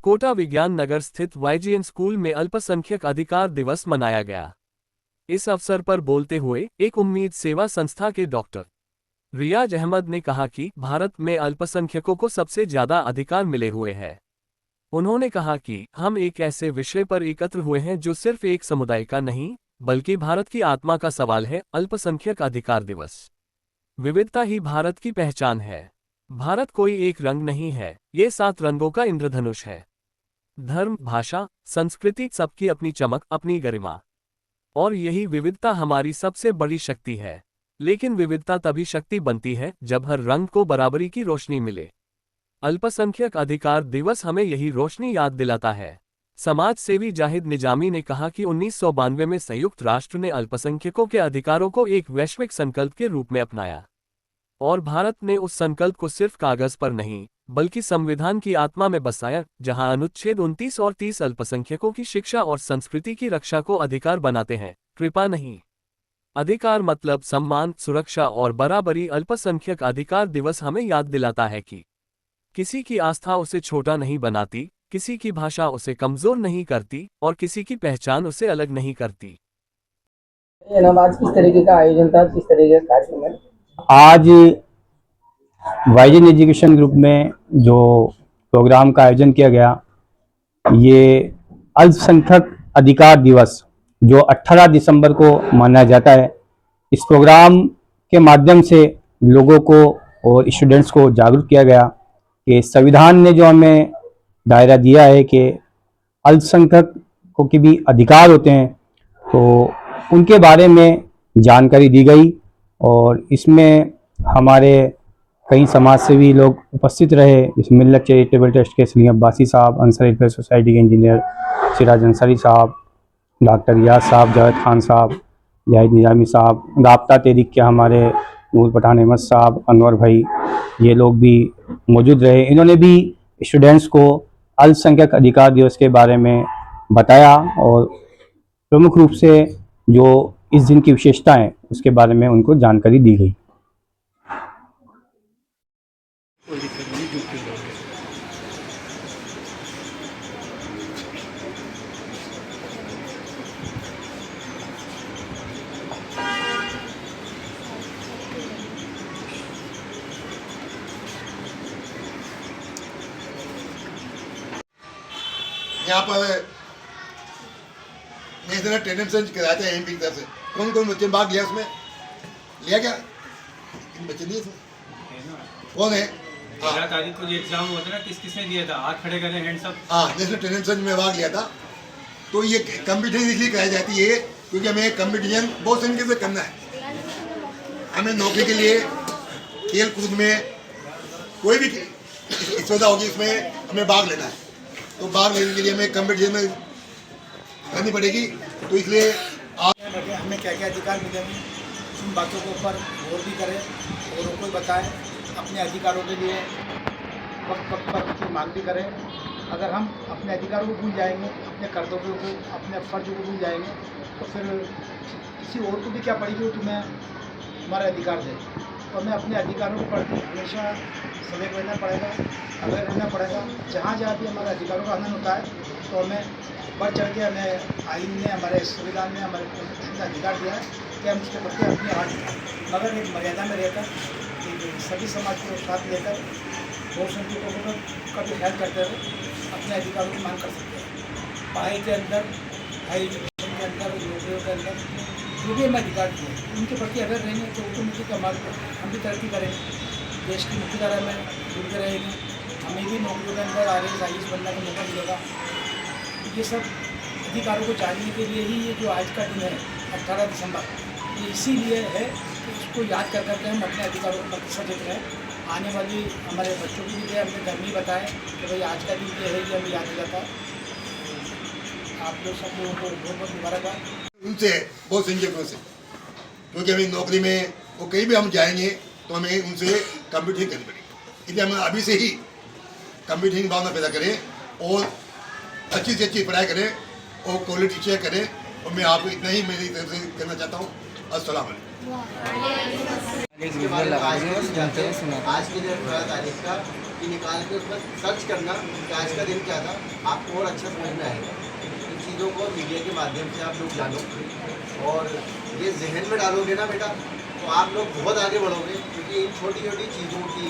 कोटा विज्ञान नगर स्थित YGN school में अल्पसंख्यक अधिकार दिवस मनाया गया। इस अवसर पर बोलते हुए एक उम्मीद सेवा संस्था के डॉक्टर रियाज अहमद ने कहा कि भारत में अल्पसंख्यकों को सबसे ज्यादा अधिकार मिले हुए हैं। उन्होंने कहा कि हम एक ऐसे विषय पर एकत्र हुए हैं जो सिर्फ एक समुदाय का नहीं बल्कि भारत की आत्मा का सवाल है। अल्पसंख्यक अधिकार दिवस। विविधता ही भारत की पहचान है। भारत कोई एक रंग नहीं है, ये 7 रंगों का इंद्रधनुष है। धर्म, भाषा, संस्कृति, सबकी अपनी चमक, अपनी गरिमा। और यही विविधता हमारी सबसे बड़ी शक्ति है। लेकिन विविधता तभी शक्ति बनती है जब हर रंग को बराबरी की रोशनी मिले। अल्पसंख्यक अधिकार दिवस हमें यही रोशनी याद दिलाता है। समाज सेवी जाहिद निजामी ने कहा कि 1992 में संयुक्त राष्ट्र ने अल्पसंख्यकों के अधिकारों को एक वैश्विक संकल्प के रूप में अपनाया और भारत ने उस संकल्प को सिर्फ कागज पर नहीं बल्कि संविधान की आत्मा में बसाया, जहां अनुच्छेद 29 और 30 अल्पसंख्यकों की शिक्षा और संस्कृति की रक्षा को अधिकार बनाते हैं, कृपा नहीं। अधिकार मतलब सम्मान, सुरक्षा और बराबरी। अल्पसंख्यक अधिकार दिवस हमें याद दिलाता है कि किसी की आस्था उसे छोटा नहीं बनाती, किसी की भाषा उसे कमजोर नहीं करती और किसी की पहचान उसे अलग नहीं करती। आज किस तरीके का आयोजन था, किस तरीके का कार्यक्रम है? आज YGN एजुकेशन ग्रुप में जो प्रोग्राम का आयोजन किया गया, ये अल्पसंख्यक अधिकार दिवस जो 18 दिसंबर को मनाया जाता है। इस प्रोग्राम के माध्यम से लोगों को और स्टूडेंट्स को जागरूक किया गया कि संविधान ने जो हमें दायरा दिया है कि अल्पसंख्यकों के भी अधिकार होते हैं, तो उनके बारे में जानकारी दी गई और इसमें हमारे कई समाज सेवी लोग उपस्थित रहे। इस मिल्लत चैरिटेबल ट्रस्ट के सलीम अब्बासी साहब, अंसारी वेलफेयर सोसाइटी के इंजीनियर सिराज अंसारी साहब, डॉक्टर रियाज साहब, जावेद खान साहब, जाहिद निजामी साहब, राब्ता तहरीक के हमारे नूर पठान अहमद साहब, अनवर भाई, ये लोग भी मौजूद रहे। इन्होंने भी स्टूडेंट्स को अल्पसंख्यक अधिकार दिवस के बारे में बताया और प्रमुख रूप से जो इस दिन की विशेषता है उसके बारे में उनको जानकारी दी गई। यहाँ पर नेशनल अटेंडेंस कराया था एमपी की तरफ से। कौन कौन बच्चे भाग लिया उसमें? लिया क्या? इन बच्चे नहीं कौन है? 13 तारीख को जो एग्जाम हुआ था ना, किसने दिया था? हाथ खड़े करें, हैंड्स अप। हाँ, नेशनल अटेंडेंस में भाग लिया था। तो ये कंपटीशन इसलिए कराई जाती है क्योंकि हमें कंपटीशन बहुत तरीके से करना है। हमें नौकरी के लिए, खेल कूद में, कोई भी स्पर्धा होगी इसमें हमें भाग लेना है। तो भाग लेने के लिए हमें कंपटीशन में करनी पड़ेगी। तो इसलिए हमें क्या क्या अधिकार मिलेंगे, उन बातों के ऊपर गौर भी करें और उनको बताएं। अपने अधिकारों के लिए वक्त वक्त पर उसकी मांग भी करें। अगर हम अपने अधिकारों को भूल जाएंगे, अपने कर्तव्यों को, अपने फर्ज को भूल जाएंगे, तो फिर किसी और को भी क्या पड़ेगी वो तुम्हें तुम्हारा अधिकार दे। तो हमें अपने अधिकारों के प्रति हमेशा सजग रहना पड़ेगा, अवेयर रहना पड़ेगा। जहाँ जहाँ भी हमारे अधिकारों का हनन होता है तो हमें बढ़ चढ़ के हमें आइन ने, हमारे संविधान ने हमारे अधिकार दिया है कि हम उसके प्रति अपनी आवाज़ उठाएं, मगर एक मर्यादा में रहकर कि सभी समाज को साथ लेकर बहुसंख्यकों का भी ख्याल करते हुए अपने अधिकारों की मांग कर सकते हैं। पढ़ाई के अंदर, हाई एजुकेशन के अंदर, नौकरियों के अंदर जो भी हमें अधिकार दिए उनके प्रति अवेयर रहेंगे तो ऑटोमेटिक हमारे हम भी तरक्की करेंगे, देश की मुख्य धारा में जुड़ते रहेंगे, हमें भी नौकरियों के अंदर आगे साइंटिस्ट बनने का मौका मिलेगा। ये सब अधिकारों को जानने के लिए ही ये जो आज का दिन है 18 दिसंबर, ये इसीलिए है कि इसको याद कर करके हम अपने अधिकारों को प्रति सचेत रहें। आने वाली हमारे बच्चों की भी हमने घर में बताएं कि भाई आज का दिन ये है, ये हमें याद दिलाता है। आप लोग सब लोगों को बहुत बहुत मुबारकबाद। उनसे बहुत संजय से, क्योंकि हमें नौकरी में वो कहीं भी हम जाएंगे तो हमें उनसे कंपटीशन करनी पड़ेगी। इसलिए हम अभी से ही कंपटीशन की भावना पैदा करें और अच्छी से अच्छी पढ़ाई करें और क्वालिटी चेक करें। और मैं आपको इतना ही मेरी तरफ से कहना चाहता हूँ। अस्सलाम वालेकुम। इसके बारे में आज के दिन जाते हैं, आज के दिन 18 तारीख का कि निकाल के उसमें सर्च करना कि आज का दिन क्या था, आपको और अच्छा समझ में आएगा। इन चीज़ों को मीडिया के माध्यम से आप लोग जानो और ये जहन में डालोगे ना बेटा, तो आप लोग बहुत आगे बढ़ोगे, क्योंकि इन छोटी छोटी चीज़ों की